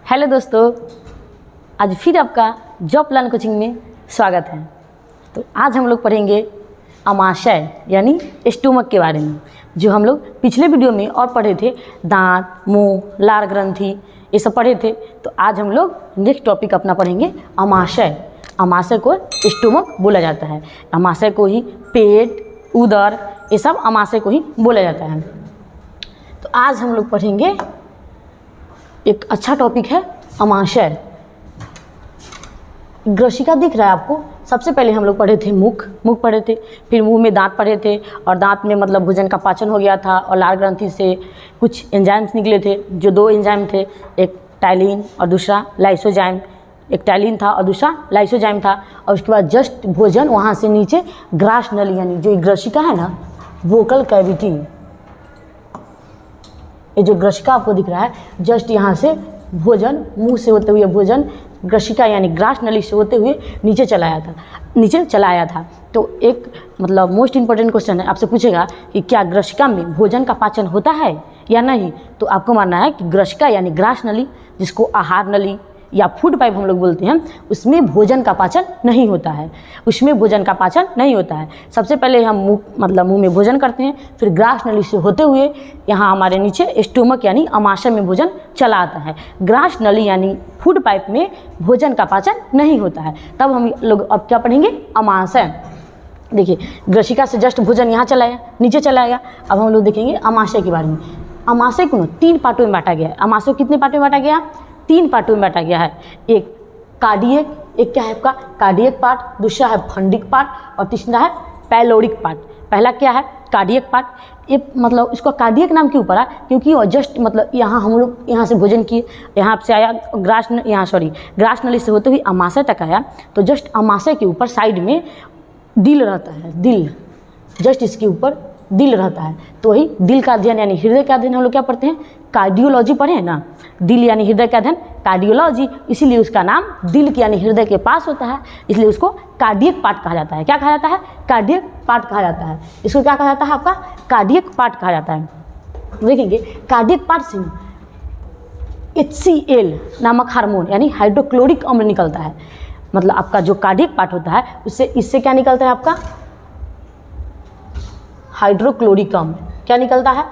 Hello दोस्तों, आज फिर आपका जॉब प्लान कोचिंग में स्वागत है। तो आज हम लोग पढ़ेंगे अमाशय यानी स्टोमक के बारे में, जो हम लोग पिछले वीडियो में और पढ़े थे। दांत, मुंह, लार ग्रंथि ये सब पढ़े थे। तो आज हम लोग नेक्स्ट टॉपिक अपना पढ़ेंगे अमाशय। अमाशय को स्टोमक बोला जाता है। अमाशय को ही पेट, उदर ये सब अमाशय को ही बोला जाता है। तो आज हम लोग पढ़ेंगे एक अच्छा टॉपिक है अमाशय। ग्रशिका दिख रहा है आपको। सबसे पहले हम लोग पढ़े थे मुख पढ़े थे, फिर मुंह में दांत पढ़े थे, और दांत में मतलब भोजन का पाचन हो गया था, और लार ग्रंथि से कुछ एंजाइम्स निकले थे, जो दो एंजाइम थे, एक टाइलिन और दूसरा लाइसोजाइम। एक टाइलिन था और दूसरा लाइसोजाइम था। और उसके बाद जस्ट भोजन वहाँ से नीचे ग्रास नली यानी जो ग्रशिका है ना, वोकल कैविटी, ये जो ग्रशिका आपको दिख रहा है, जस्ट यहाँ से भोजन मुंह से होते हुए भोजन ग्रशिका यानी ग्रास नली से होते हुए नीचे चला आया था। तो एक मतलब मोस्ट इंपॉर्टेंट क्वेश्चन है, आपसे पूछेगा कि क्या ग्रशिका में भोजन का पाचन होता है या नहीं। तो आपको मानना है कि ग्रशिका यानी ग्रास नली, जिसको आहार नली या फूड पाइप हम लोग बोलते हैं, उसमें भोजन का पाचन नहीं होता है। सबसे पहले हम मुंह में भोजन करते हैं, फिर ग्रास नली से होते हुए यहाँ हमारे नीचे स्टोमक यानी अमाशय में भोजन चला आता है। ग्रास नली यानी फूड पाइप में भोजन का पाचन नहीं होता है। तब हम लोग अब क्या पढ़ेंगे, अमाशय। देखिए, ग्रशिका से जस्ट भोजन यहाँ नीचे चला आएगा। अब हम लोग देखेंगे अमाशय के बारे में। अमाशय को 3 पार्टों में बांटा गया है। अमाशय को कितने पार्टों में बांटा गया? 3 पार्टों में बांटा गया है। एक कार्डियक, एक क्या है आपका कार्डियक पार्ट, दूसरा है फंडिक पार्ट, और तीसरा है पैलोरिक पार्ट। पहला क्या है? Cardiac part. ये मतलब इसको कार्डियक नाम क्यों पड़ा? क्योंकि वो जस्ट मतलब यहाँ हम लोग यहाँ से भोजन किए, यहाँ से आया ग्रास नली से होते हुए अमाशय तक आया। तो जस्ट अमाशय के ऊपर साइड में दिल रहता है, दिल, जस्ट इसके ऊपर दिल रहता है। तो वही दिल का अध्ययन यानी हृदय का अध्ययन हम लोग क्या पढ़ते हैं, कार्डियोलॉजी पढ़े हैं ना। दिल यानी हृदय का अध्ययन कार्डियोलॉजी, इसीलिए उसका नाम दिल के यानी हृदय के पास होता है, इसलिए उसको कार्डियक पार्ट कहा जाता है। क्या कहा जाता है? कार्डियक पार्ट कहा जाता है। इसको क्या कहा जाता है? आपका कार्डियक पार्ट कहा जाता है। देखेंगे कार्डियक पार्ट से HCl नामक हार्मोन यानी हाइड्रोक्लोरिक अम्ल निकलता है। मतलब आपका जो कार्डियक पार्ट होता है उससे इससे क्या निकलता है? आपका हाइड्रोक्लोरिक अम्ल। क्या निकलता है?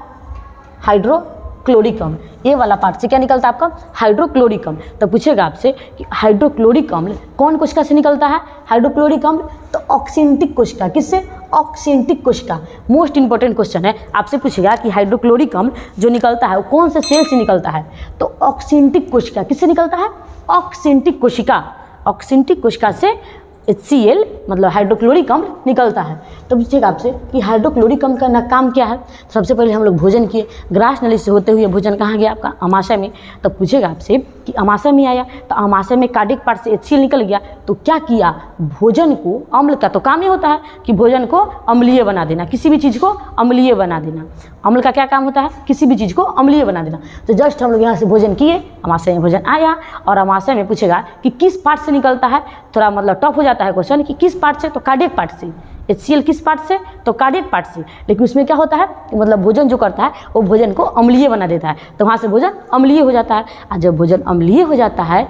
हाइड्रोक्लोरिक अम्ल। ये वाला पार्ट से क्या निकलता है? आपका हाइड्रोक्लोरिक अम्ल। तो पूछेगा आपसे कि हाइड्रोक्लोरिक अम्ल कौन कोशिका से निकलता है? हाइड्रोक्लोरिक अम्ल तो ऑक्सेंटिक कोशिका। किससे? ऑक्सेंटिक कोशिका। मोस्ट इंपॉर्टेंट क्वेश्चन है, आपसे पूछेगा कि हाइड्रोक्लोरिक अम्ल जो निकलता है वो कौन से सेल से निकलता है? तो ऑक्सेंटिक कोशिका। किससे निकलता है? ऑक्सेंटिक कोशिका। ऑक्सेंटिक कोशिका से HCl मतलब हाइड्रोक्लोरिक अम्ल निकलता है। तो पूछेगा आपसे कि हाइड्रोक्लोरिक अम्ल का काम क्या है। सबसे पहले हम लोग भोजन किए, ग्रास नली से होते हुए भोजन कहाँ गया? आपका अमाशय में। तो पूछेगा आपसे कि अमाशय में आया, तो अमाशय में कार्डियक पार्ट से HCl निकल गया, तो क्या किया? भोजन को, अम्ल का तो काम ही होता है कि भोजन को अम्लीय बना देना, किसी भी चीज़ को अम्लीय बना देना। अम्ल का क्या काम होता है? किसी भी चीज़ को अम्लीय बना देना। तो जस्ट हम लोग यहाँ से भोजन किए, अमाशय में भोजन आया, और अमाशय में पूछेगा कि किस पार्ट से निकलता है। थोड़ा मतलब टफ हो जाता है क्वेश्चन कि किस पार्ट से, तो कार्डियक पार्ट से। HCl किस पार्ट से? तो कार्डियक पार्ट से। लेकिन उसमें क्या होता है कि मतलब भोजन जो करता है वो भोजन को अम्लीय बना देता है, तो वहाँ से भोजन अम्लीय हो जाता है। और जब भोजन अम्लीय हो जाता है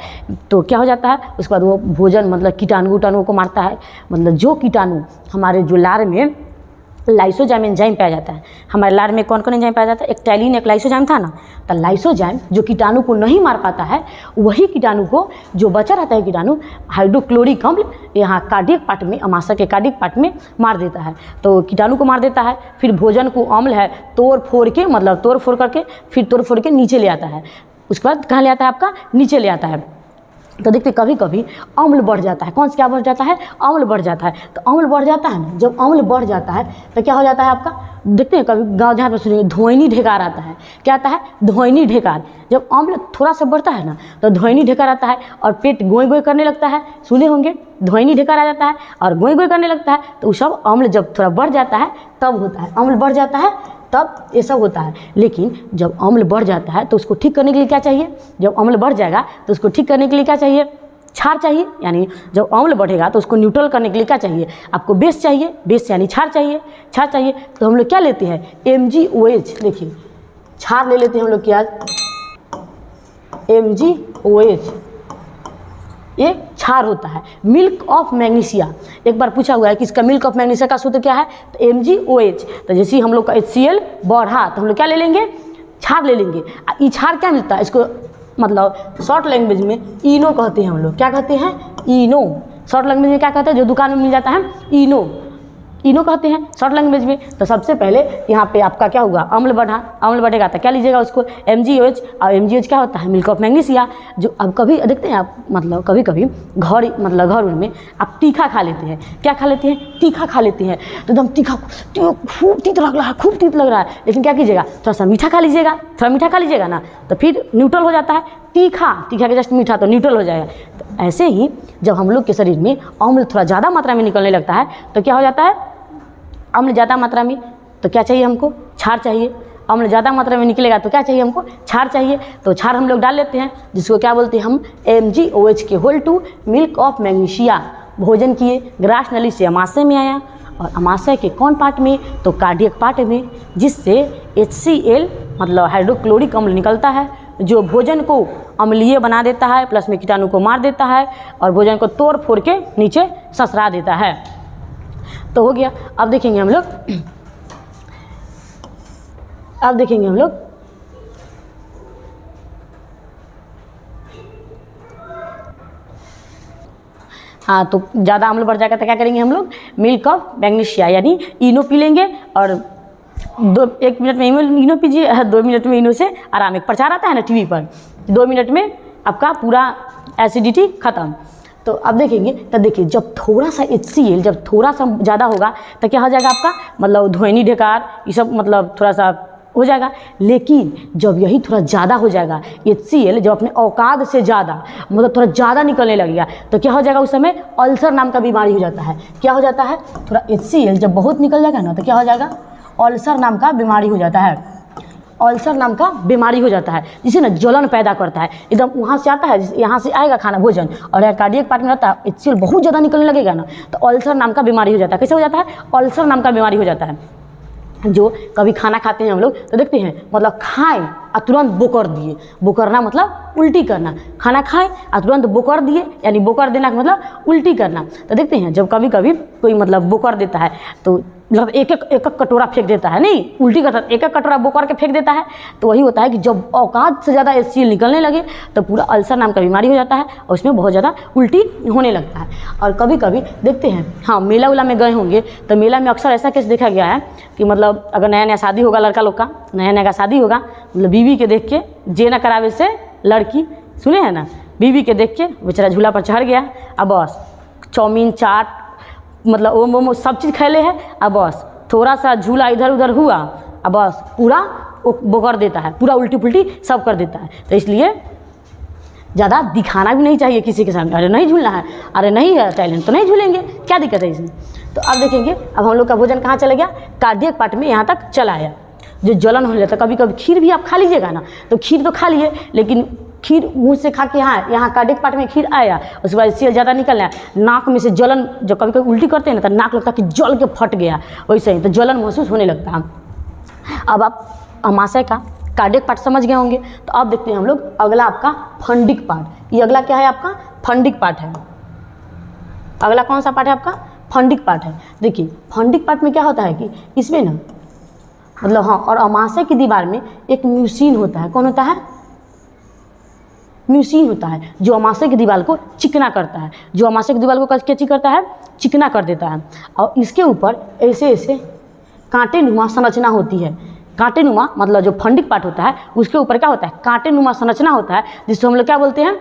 तो क्या हो जाता है? उसके बाद वो भोजन मतलब कीटाणु को मारता है। मतलब जो कीटाणु हमारे जो लार में लाइसोजाइम एंजाइम पाया जाता है, हमारे लार में कौन कौन एंजाइम पाया जाता है? एक टाइलिन, एक लाइसोजाइम था ना। तो लाइसोजाइम जो कीटाणु को नहीं मार पाता है, वही कीटाणु को, जो बचा रहता है कीटाणु, हाइड्रोक्लोरिक अम्ल यहाँ कार्डियक पार्ट में, अमाशय के कार्डियक पार्ट में मार देता है। तो कीटाणु को मार देता है, फिर भोजन को अम्ल है तोड़ फोड़ के नीचे ले आता है। उसके बाद कहाँ ले आता है? आपका नीचे ले आता है। तो देखते कभी कभी अम्ल बढ़ जाता है। कौन सा क्या बढ़ जाता है? अम्ल बढ़ जाता है। तो अम्ल बढ़ जाता है ना, जब अम्ल बढ़ जाता है तो क्या हो जाता है? आपका देखते हैं कभी गाँव जहाँ पर सुनिए धोइनी ढेकार आता है। क्या आता है? धोइनी ढेकार। जब अम्ल थोड़ा सा बढ़ता है ना तो धोइनी ढेकार आता है, और पेट गोई गोई करने लगता है। सुने होंगे, धोइनी ढेकार आ जाता है और गोई गोई करने लगता है। तो वो सब अम्ल जब थोड़ा बढ़ जाता है तब होता है। अम्ल बढ़ जाता है तब ये सब होता है। लेकिन जब अम्ल बढ़ जाता है तो उसको ठीक करने के लिए क्या चाहिए? जब अम्ल बढ़ जाएगा तो उसको ठीक करने के लिए क्या चाहिए? क्षार चाहिए। यानी जब अम्ल बढ़ेगा तो उसको न्यूट्रल करने के लिए क्या चाहिए? आपको बेस चाहिए। बेस यानी क्षार चाहिए। तो हम लोग क्या लेते हैं? MgOH। देखिए क्षार ले लेते हैं हम लोग क्या? Mg OH, ये क्षार होता है। मिल्क ऑफ मैग्नीशिया, एक बार पूछा हुआ है कि इसका मिल्क ऑफ मैग्नीशिया का सूत्र क्या है, तो MgOH। तो जैसे ही हम लोग का HCl बढ़ा तो हम लोग क्या ले लेंगे, क्षार ले लेंगे। ये क्षार क्या मिलता है, इसको मतलब शॉर्ट लैंग्वेज में इनो कहते हैं हम लोग। क्या कहते हैं, इनो। शॉर्ट लैंग्वेज में क्या कहते हैं, जो दुकान में मिल जाता है इनो, इनो कहते हैं शॉर्ट लैंग्वेज में। तो सबसे पहले यहाँ पे आपका क्या हुआ, अम्ल बढ़ा, अम्ल बढ़ेगा तो क्या लीजिएगा उसको, MgOH। और MgOH क्या होता है, मिल्क ऑफ मैग्नीशिया। जो अब कभी देखते हैं आप, मतलब कभी कभी घर में आप तीखा खा लेते हैं। क्या खा लेते हैं, तीखा खा लेते हैं। तो एकदम तीखा, खूब तीत लग रहा है, खूब तीत लग रहा है, लेकिन क्या कीजिएगा, थोड़ा सा मीठा खा लीजिएगा, थोड़ा मीठा खा लीजिएगा ना, तो फिर न्यूट्रल हो जाता है। तीखा के जस्ट मीठा तो न्यूट्रल हो जाएगा। तो ऐसे ही जब हम लोग के शरीर में अम्ल थोड़ा ज़्यादा मात्रा में निकलने लगता है तो क्या हो जाता है, अम्ल ज़्यादा मात्रा में, तो क्या चाहिए हमको, क्षार चाहिए। अम्ल ज़्यादा मात्रा में निकलेगा तो क्या चाहिए हमको, क्षार चाहिए। तो क्षार हम लोग डाल लेते हैं, जिसको क्या बोलते हैं हम, MgOH के होल टू मिल्क ऑफ मैग्नीशिया। भोजन किए, ग्रास नली से अमाशय में आया, और अमाशय के कौन पार्ट में, तो कार्डियक पार्ट में, जिससे HCl मतलब हाइड्रोक्लोरिक अम्ल निकलता है, जो भोजन को अम्लीय बना देता है, प्लस में कीटाणु को मार देता है, और भोजन को तोड़ फोड़ के नीचे ससरा देता है। तो हो गया। अब देखेंगे हम लोग, हाँ, तो ज़्यादा अम्ल बढ़ जाएगा तो क्या करेंगे हम लोग, मिल्क ऑफ मैग्नीशिया यानी इनो पी लेंगे। और 1 मिनट में इनो पीजिए, 2 मिनट में इनो से आराम। एक प्रचार आता है ना टीवी पर, 2 मिनट में आपका पूरा एसिडिटी खत्म। तो अब देखेंगे, तो देखिए जब थोड़ा सा HCl जब थोड़ा सा ज़्यादा होगा तो क्या हो जाएगा आपका, मतलब ध्वनि ढेकार ये सब मतलब थोड़ा सा हो जाएगा। लेकिन जब यही थोड़ा ज़्यादा हो जाएगा, HCl जब अपने औकात से ज़्यादा मतलब थोड़ा ज़्यादा निकलने लगेगा तो क्या हो जाएगा, उस समय अल्सर नाम का बीमारी हो जाता है। क्या हो जाता है, थोड़ा HCl जब बहुत निकल जाएगा ना तो क्या हो जाएगा, अल्सर नाम का बीमारी हो जाता है। अल्सर नाम का बीमारी हो जाता है, जिसे ना जलन पैदा करता है। एकदम वहाँ से आता है, यहाँ से आएगा खाना भोजन, और कार्डियक पार्ट में रहता है, HCl बहुत ज़्यादा निकलने लगेगा ना तो अल्सर नाम का बीमारी हो जाता है। कैसे हो जाता है, अल्सर नाम का बीमारी हो जाता है। जो कभी खाना खाते हैं हम लोग तो देखते हैं, मतलब खाएं और तुरंत बोकर दिए, बोकरना मतलब उल्टी करना, खाना खाएं और तुरंत बोकर दिए यानी बोकर देना का मतलब उल्टी करना। तो देखते हैं जब कभी कभी कोई मतलब बोकर देता है तो मतलब एक एक कटोरा फेंक देता है, नहीं उल्टी करता है, एक कटोरा बोकर के फेंक देता है। तो वही होता है कि जब औकात से ज़्यादा HCl निकलने लगे तो पूरा अल्सर नाम का बीमारी हो जाता है, और उसमें बहुत ज़्यादा उल्टी होने लगता है। और कभी कभी देखते हैं, हाँ मेला उला में गए होंगे तो मेला में अक्सर ऐसा केस देखा गया है कि मतलब अगर नया नया शादी होगा, लड़का लोग का नया नया शादी होगा, मतलब बीवी के देख के जे ना करावे से लड़की, सुने हैं ना, बीवी के देख के बेचारा झूला पर चढ़ गया, अब बस चाउमीन चाट मतलब वो मोमो सब चीज़ खैले है, अब बस थोड़ा सा झूला इधर उधर हुआ, अब बस पूरा बोकर देता है, पूरा उल्टी पुल्टी सब कर देता है। तो इसलिए ज़्यादा दिखाना भी नहीं चाहिए किसी के सामने, अरे नहीं झूलना है, अरे नहीं है टैलेंट तो नहीं झूलेंगे, क्या दिक्कत है इसमें। तो अब देखेंगे, अब हम लोग का भोजन कहाँ चला गया, कार्डियक पार्ट में यहाँ तक चला आया। जो जलन हो जाता है, कभी कभी खीर भी आप खा लीजिएगा ना, तो खीर तो खा लिए, लेकिन खीर मुंह से खा के यहाँ कार्डियक पार्ट में खीर आया, उसके बाद HCl ज़्यादा निकल आया, नाक में से जलन, जो कभी कभी उल्टी करते हैं ना तो नाक लगता है कि जल के फट गया, वैसे ही तो जलन महसूस होने लगता है। अब आप अमाशय का कार्डियक पार्ट समझ गए होंगे। तो अब देखते हैं हम लोग अगला आपका फंडिक पार्ट। ये अगला क्या है आपका, फंडिक पार्ट है। अगला कौन सा पार्ट है आपका, फंडिक पार्ट है। देखिए फंडिक पार्ट में क्या होता है कि इसमें ना मतलब हाँ, और अमाशय की दीवार में एक म्यूसिन होता है। कौन होता है, म्यूसिन होता है, जो अमाशय की दीवार को चिकना करता है, जो अमाशय की दीवार को क्या करता है, चिकना कर देता है। और इसके ऊपर ऐसे ऐसे कांटे नुमा संरचना होती है। कांटे नुमा मतलब जो फंडिक पार्ट होता है उसके ऊपर क्या होता है, कांटे नुमा संरचना होता है, जिसको हम लोग क्या बोलते हैं,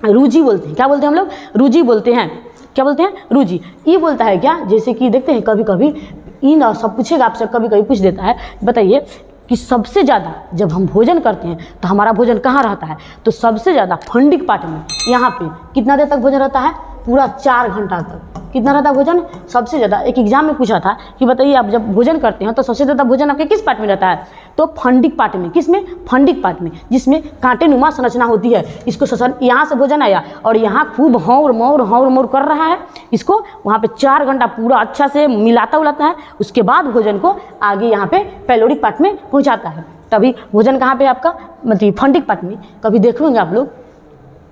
रूजी बोलते हैं। क्या बोलते हैं हम लोग, रूजी बोलते हैं। क्या बोलते हैं, रूजी। ये बोलता है क्या, जैसे कि देखते हैं कभी कभी इन सब पूछेगा आपसे, कभी कभी पूछ देता है, बताइए कि सबसे ज़्यादा जब हम भोजन करते हैं तो हमारा भोजन कहाँ रहता है, तो सबसे ज़्यादा फंडिक पार्ट में। यहाँ पे कितना देर तक भोजन रहता है, पूरा 4 घंटा तक। कितना रहता है भोजन, सबसे ज़्यादा। एक एग्जाम में पूछा था कि बताइए आप जब भोजन करते हैं तो सबसे ज़्यादा भोजन आपके किस पार्ट में रहता है, तो फंडिक पार्ट में। किस में, फंडिक पार्ट में, जिसमें कांटे नुमा संरचना होती है। इसको यहाँ से भोजन आया और यहाँ खूब हौर मौर कर रहा है, इसको वहाँ पे 4 घंटा पूरा अच्छा से मिलाता उलाता है, उसके बाद भोजन को आगे यहाँ पे पेलोरिक पार्ट में पहुँचाता है। तभी भोजन कहाँ पे आपका, मतलब फंडिक पार्ट में। कभी देख लेंगे आप लोग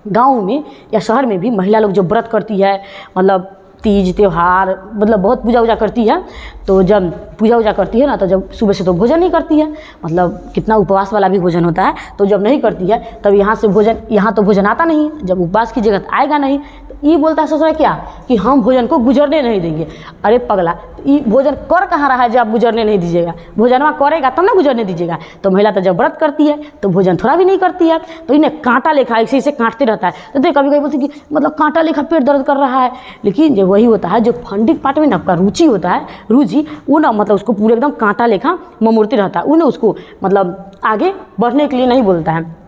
गाँव में या शहर में भी महिला लोग जब व्रत करती है, मतलब तीज त्यौहार, मतलब बहुत पूजा वूजा करती है, तो जब पूजा वूजा करती है ना, तो जब सुबह से तो भोजन नहीं करती है, मतलब कितना उपवास वाला भी भोजन होता है, तो जब नहीं करती है तब यहाँ से भोजन, यहाँ तो भोजन आता नहीं है, जब उपवास की जगह आएगा नहीं, तो ये बोलता है ससुर क्या कि हम भोजन को गुजरने नहीं देंगे। अरे पगला, तो ये भोजन कर कहाँ रहा है जब आप गुजरने नहीं दीजिएगा? भोजनवा करेगा तब ना गुजरने दीजिएगा। तो महिला तो जब व्रत करती है तो भोजन थोड़ा भी नहीं करती है, तो इन्हें कांटा लेखा ऐसे ऐसे काटते रहता है। तो देख कभी कभी बोलते कि मतलब कांटा लेखा पेट दर्द कर रहा है, लेकिन जो वही होता है जो फंडिक पार्ट में ना आपका रुचि होता है, रुचि, वो ना मतलब उसको पूरे एकदम कांटा लेखा ममूर्ति रहता है, उन्हें उसको मतलब आगे बढ़ने के लिए नहीं बोलता है।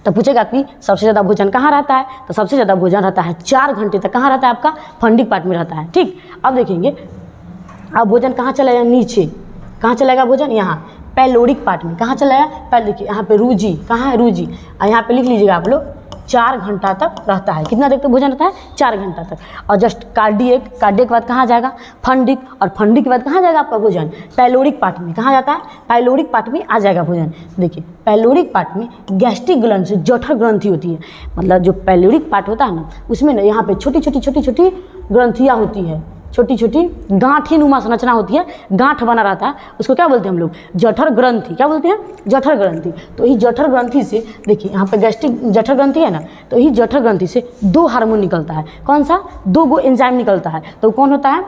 तो पूछेगा कि सबसे ज़्यादा भोजन कहाँ रहता है? तो सबसे ज़्यादा भोजन रहता है 4 घंटे तक। कहाँ रहता है? आपका फंडिक पार्ट में रहता है। ठीक, अब देखेंगे अब भोजन कहाँ चला जाएगा? नीचे। कहाँ चलेगा भोजन? यहाँ पैलोरिक पार्ट में। कहाँ चला जाएगा? पहले देखिए यहाँ पे रूजी, कहाँ है रूजी, और यहाँ पे लिख लीजिएगा आप लोग 4 घंटा तक रहता है। कितना देर तक भोजन रहता है? 4 घंटा तक। और जस्ट कार्डियक, कार्डियक के बाद कहाँ जाएगा? फंडिक, और फंडिक के बाद कहाँ जाएगा आपका भोजन? पैलोरिक पार्ट में। कहाँ जाता है? पैलोरिक पार्ट में आ जाएगा भोजन। देखिए पैलोरिक पार्ट में गैस्ट्रिक ग्लंड से जठर ग्रंथि होती है, मतलब जो पैलोरिक पार्ट होता है ना, उसमें ना यहाँ पे छोटी छोटी ग्रंथियाँ होती है, छोटी छोटी गांठी नुमा संरचना होती है, गांठ बना रहता है, उसको क्या बोलते हैं हम लोग? जठर ग्रंथि। क्या बोलते हैं? जठर ग्रंथि। तो ये जठर ग्रंथि से देखिए यहाँ पे गैस्ट्रिक जठर ग्रंथि है ना, तो ये जठर ग्रंथि से 2 हार्मोन निकलता है। कौन सा? 2 गो एंजाइम निकलता है। तो कौन होता है?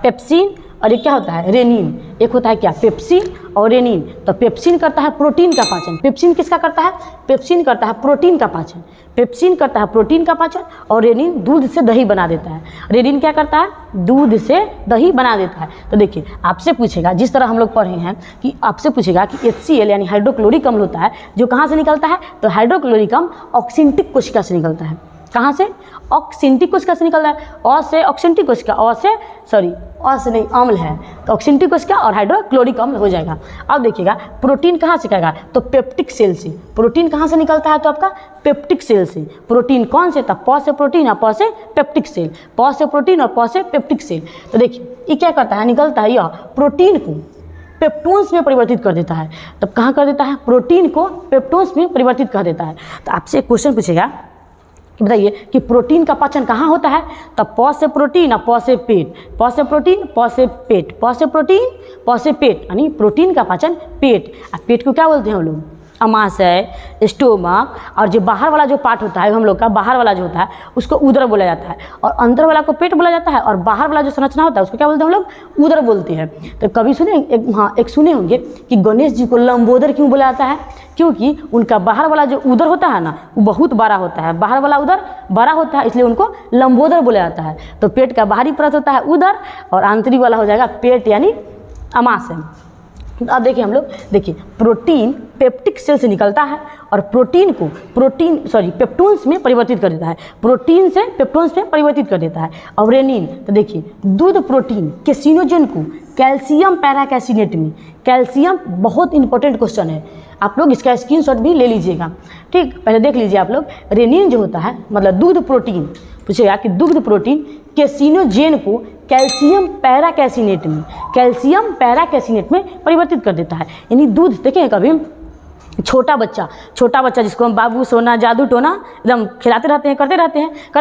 पेप्सिन, और एक क्या होता है? रेनिन। एक होता है क्या? पेप्सिन और रेनिन। तो पेप्सिन करता है प्रोटीन का पाचन। पेप्सिन किसका करता है? पेप्सिन करता है प्रोटीन का पाचन। पेप्सिन करता है प्रोटीन का पाचन, और रेनिन दूध से दही बना देता है। रेनिन क्या करता है? दूध से दही बना देता है। तो देखिए आपसे पूछेगा, जिस तरह हम लोग पढ़े हैं कि आपसे पूछेगा कि HCl यानी हाइड्रोक्लोरिक अम्ल होता है, जो कहाँ से निकलता है? तो हाइड्रोक्लोरिक अम्ल ऑक्सिंटिक कोशिका से निकलता है। कहाँ से? ऑक्सिंटिक कोशिका से निकलता है। अ से ऑक्सिंटिक कोशिका, अ से नहीं, अम्ल है, तो ऑक्सिंटिक कोशिका और हाइड्रोक्लोरिक अम्ल हो जाएगा। अब देखिएगा प्रोटीन कहाँ से कहेगा? तो पेप्टिक सेल से। प्रोटीन कहाँ से निकलता है? तो आपका पेप्टिक सेल से। प्रोटीन कौन से? तब प से प्रोटीन और प से पेप्टिक सेल, प से प्रोटीन और प से पेप्टिक सेल। तो देखिए ये क्या करता है? निकलता है यह प्रोटीन को पेप्टोन्स में परिवर्तित कर देता है। तब कहाँ कर देता है? प्रोटीन को पेप्टोन्स में परिवर्तित कर देता है। तो आपसे एक क्वेश्चन पूछेगा कि बताइए कि प्रोटीन का पाचन कहाँ होता है? तब प से प्रोटीन और प से पेट, प से प्रोटीन प से पेट, प से प्रोटीन प से पेट, यानी प्रोटीन का पाचन पेट। और पेट को क्या बोलते हैं हम लोग? अमाशय, स्टोमक, और जो बाहर वाला जो पार्ट होता है हम लोग का, बाहर वाला जो होता है उसको उदर बोला जाता है, और अंदर वाला को पेट बोला जाता है, और बाहर वाला जो संरचना होता है उसको क्या बोलते हैं हम लोग? उदर बोलते हैं। तो कभी सुने एक सुने होंगे कि गणेश जी को लंबोदर क्यों बोला जाता है? क्योंकि उनका बाहर वाला जो उदर होता है ना, वो बहुत बड़ा होता है, बाहर वाला उदर बड़ा होता है, इसलिए उनको लंबोदर बोला जाता है। तो पेट का बाहरी परत होता है उदर, और आंतरिक वाला हो जाएगा पेट यानी अमाशय। अब देखिए हम लोग, देखिए प्रोटीन पेप्टिक सेल से निकलता है, और प्रोटीन को पेप्टोन्स में परिवर्तित कर देता है। प्रोटीन से पेप्टोन्स में परिवर्तित कर देता है। और रेनिन, तो देखिए दूध प्रोटीन कैसिनोजन को कैल्शियम पैराकैसिनेट में, कैल्शियम बहुत इंपॉर्टेंट क्वेश्चन है, आप लोग इसका स्क्रीनशॉट भी ले लीजिएगा। ठीक, पहले देख लीजिए आप लोग, रेनिन जो होता है मतलब दूध प्रोटीन, पूछेगा कि दूध प्रोटीन कैसिनोजेन को कैल्शियम पैराकैसिनेट में, कैल्शियम पैराकैसिनेट में परिवर्तित कर देता है। यानी दूध देखें कभी छोटा बच्चा जिसको हम बाबू सोना जादू टोना एकदम खिलाते रहते हैं, करते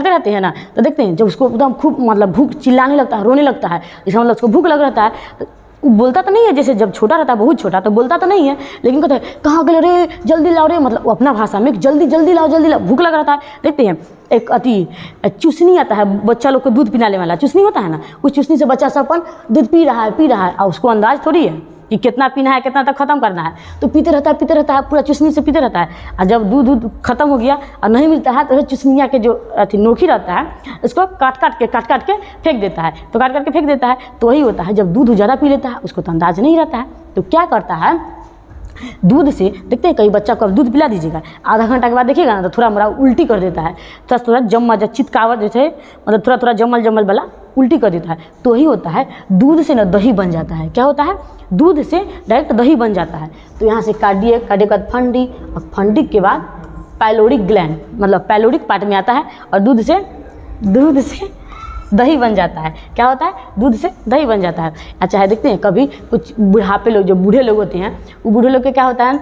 रहते हैं ना, तो देखते हैं जब उसको एकदम खूब मतलब भूख चिल्लाने लगता है, रोने लगता है, जैसे मतलब उसको भूख लग रहता है, तो बोलता तो नहीं है, जैसे जब छोटा रहता है बहुत छोटा तो बोलता तो नहीं है, लेकिन कहते हैं कहाँ गए रे, जल्दी लाओ रे, मतलब वो अपना भाषा में जल्दी लाओ, भूख लग रहता है। देखते हैं एक चूसनी आता है, बच्चा लोग को दूध पिलाने वाला चूसनी होता है ना, उस चूसनी से बच्चा सब अपन दूध पी रहा है, और उसको अंदाज थोड़ी है कि कितना पीना है, कितना तक ख़त्म करना है, तो पीते रहता है, पूरा चुसनी से पीते रहता है। और जब दूध ख़त्म हो गया और नहीं मिलता है तो चुसनिया के जो नोखी रहता है उसको काट के फेंक देता है, तो काट के फेंक देता है। तो वही होता है, जब दूध ज़्यादा पी लेता है उसको तो अंदाज नहीं रहता है, तो क्या करता है दूध से, देखते हैं कई बच्चा को अब दूध पिला दीजिएगा, आधा घंटा के बाद देखिएगा ना तो थोड़ा मोड़ा उल्टी कर देता है, थोड़ा जम्मा चितकावट जैसे मतलब थोड़ा जमल वाला उल्टी कर देता है। तो वही होता है, दूध से ना दही बन जाता है। क्या होता है? दूध से डायरेक्ट दही बन जाता है। तो यहाँ से कार्डियक के बाद फंडी, और फंडिक के बाद पाइलोरिक ग्लैंड, मतलब पाइलोरिक पार्ट में आता है, और दूध से दही बन जाता है। क्या होता है? दूध से दही बन जाता है। अच्छा है, देखते हैं कभी कुछ बुढ़ापे लोग, जो बूढ़े लोग होते हैं, वो बूढ़े लोग के क्या होता है,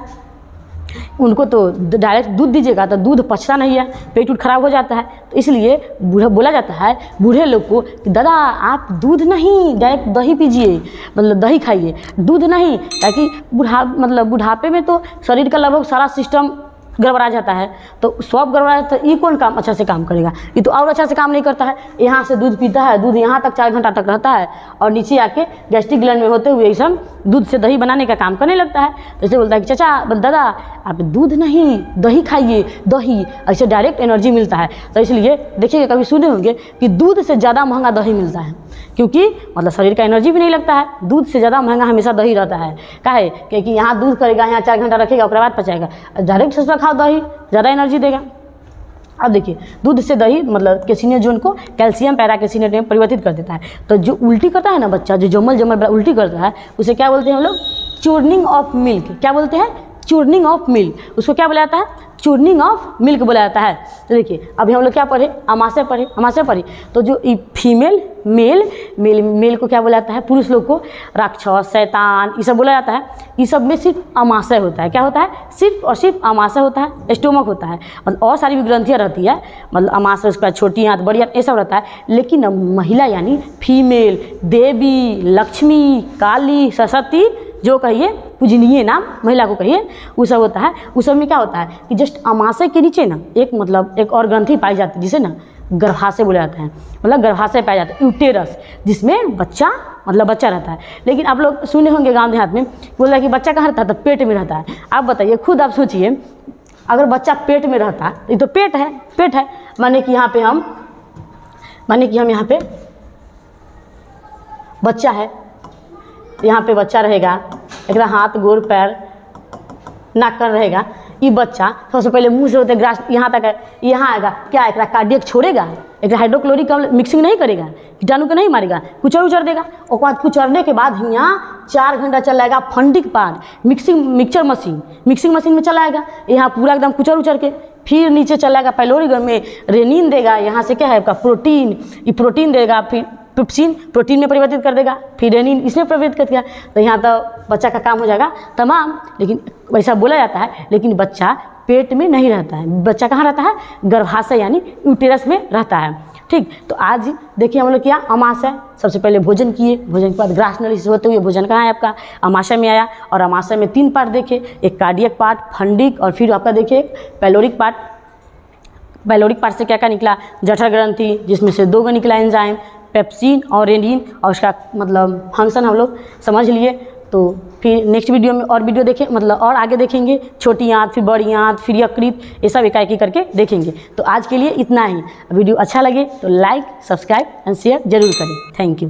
उनको तो डायरेक्ट दूध दीजिएगा तो दूध पचता नहीं है, पेट उठ खराब हो जाता है। तो इसलिए बोला जाता है बूढ़े लोग को कि दादा आप दूध नहीं, डायरेक्ट दही पीजिए, मतलब दही खाइए, दूध नहीं, ताकि बुढ़ापे में तो शरीर का लगभग सारा सिस्टम गड़बड़ा जाता है। तो सब गड़बड़ा जाता है, ये कौन काम अच्छा से काम करेगा? ये तो और अच्छा से काम नहीं करता है। यहाँ से दूध पीता है, दूध यहाँ तक 4 घंटा तक रहता है और नीचे आके गैस्ट्रिक ग्लैंड में होते हुए सब दूध से दही बनाने का काम करने लगता है। तो इसे बोलता है कि चाचा दादा आप दूध नहीं दही खाइए, दही ऐसे डायरेक्ट एनर्जी मिलता है। तो इसलिए देखिए कभी सुने होंगे कि दूध से ज़्यादा महंगा दही मिलता है, क्योंकि मतलब शरीर का एनर्जी भी नहीं लगता है। दूध से ज़्यादा महंगा हमेशा दही रहता है। काहे? क्योंकि यहाँ दूध करेगा, यहाँ 4 घंटा रखेगा, उसके बाद पचाएगा। डायरेक्ट सस्ता खाओ दही, ज़्यादा एनर्जी देगा। अब देखिए दूध से दही मतलब कैल्शियम जोन को कैल्शियम पैराकैल्शिनेट में परिवर्तित कर देता है। तो जो उल्टी करता है ना बच्चा, जो जमल उल्टी करता है, उसे क्या बोलते हैं हम लोग? चूर्निंग ऑफ मिल्क। क्या बोलते हैं? चूर्निंग ऑफ मिल्क। उसको क्या बोला जाता है? चूर्निंग ऑफ मिल्क बोला जाता है। तो देखिए अभी हम लोग क्या पढ़े? अमाशय पढ़े। तो जो फीमेल मेल को क्या बोला जाता है? पुरुष लोग को राक्षस, शैतान, ये सब बोला जाता है। ये सब में सिर्फ अमाशय होता है। क्या होता है? सिर्फ और सिर्फ अमाशय होता है, स्टोमक होता है, मतलब और सारी भी ग्रंथियाँ रहती है, मतलब अमाशय, उसके बाद छोटी आंत, बड़ी आंत, ये सब रहता है। लेकिन महिला यानी फीमेल, देवी, लक्ष्मी, काली, सरस्वती, जो कहिए पूजनीय नाम महिला को कहिए, वो सब होता है। उस सब में क्या होता है कि जस्ट अमाशय के नीचे ना एक और ग्रंथि पाई जाती है, जिसे ना गर्भाशय बोला जाता है। मतलब गर्भाशय पाया जाता है, यूटेरस, जिसमें बच्चा रहता है। लेकिन आप लोग सुने होंगे गांव देहात में बोल रहा है कि बच्चा कहाँ रहता है? तो पेट में रहता है। आप बताइए, खुद आप सोचिए, अगर बच्चा पेट में रहता है, ये तो पेट है, माने कि हम यहाँ पे बच्चा है, यहाँ पे बच्चा रहेगा, एक हाथ गोड़ पैर नाक कर रहेगा। ये बच्चा सबसे पहले मुंह से होते ग्रास यहाँ तक है, यहाँ आएगा, क्या एक कार्डियक छोड़ेगा, एक हाइड्रोक्लोरिक अम्ल मिक्सिंग नहीं करेगा, कीटाणु को नहीं मारेगा, कुचर देगा। और बाद कुचरने के बाद यहाँ 4 घंटा चलाएगा फंडिक पार्ट, मिक्सिंग मशीन में चलाएगा, यहाँ पूरा एकदम कुचर के फिर नीचे चलाएगा पैलोरी में, रेनिन देगा, यहाँ से क्या है आपका प्रोटीन, ये प्रोटीन देगा, फिर पेप्सिन प्रोटीन में परिवर्तित कर देगा, फिर रेनिन इसमें परिवर्तित कर दिया। तो यहाँ तो बच्चा का काम हो जाएगा तमाम। लेकिन वैसा बोला जाता है, लेकिन बच्चा पेट में नहीं रहता है। बच्चा कहाँ रहता है? गर्भाशय यानी यूटेरस में रहता है। ठीक, तो आज देखिए हम लोग क्या अमाशय, सबसे पहले भोजन किए, भोजन के बाद ग्रास नली से होते हुए भोजन कहाँ है आपका? अमाशय में आया। और अमाशय में 3 पार्ट देखे, एक कार्डियक पार्ट, फंडिक, और फिर आपका देखिए पैलोरिक पार्ट। पैलोरिक पार्ट से क्या क्या निकला? जठर ग्रंथि, जिसमें से 2 निकला एंजाइम, पेप्सिन और रेनिन, और उसका मतलब फंक्शन हम लोग समझ लिए। तो फिर नेक्स्ट वीडियो में और वीडियो देखें, मतलब और आगे देखेंगे, छोटी आंत, फिर बड़ी आंत, फिर यकृत, ये सब एकाएकी करके देखेंगे। तो आज के लिए इतना ही। वीडियो अच्छा लगे तो लाइक, सब्सक्राइब एंड शेयर जरूर करें। Thank you.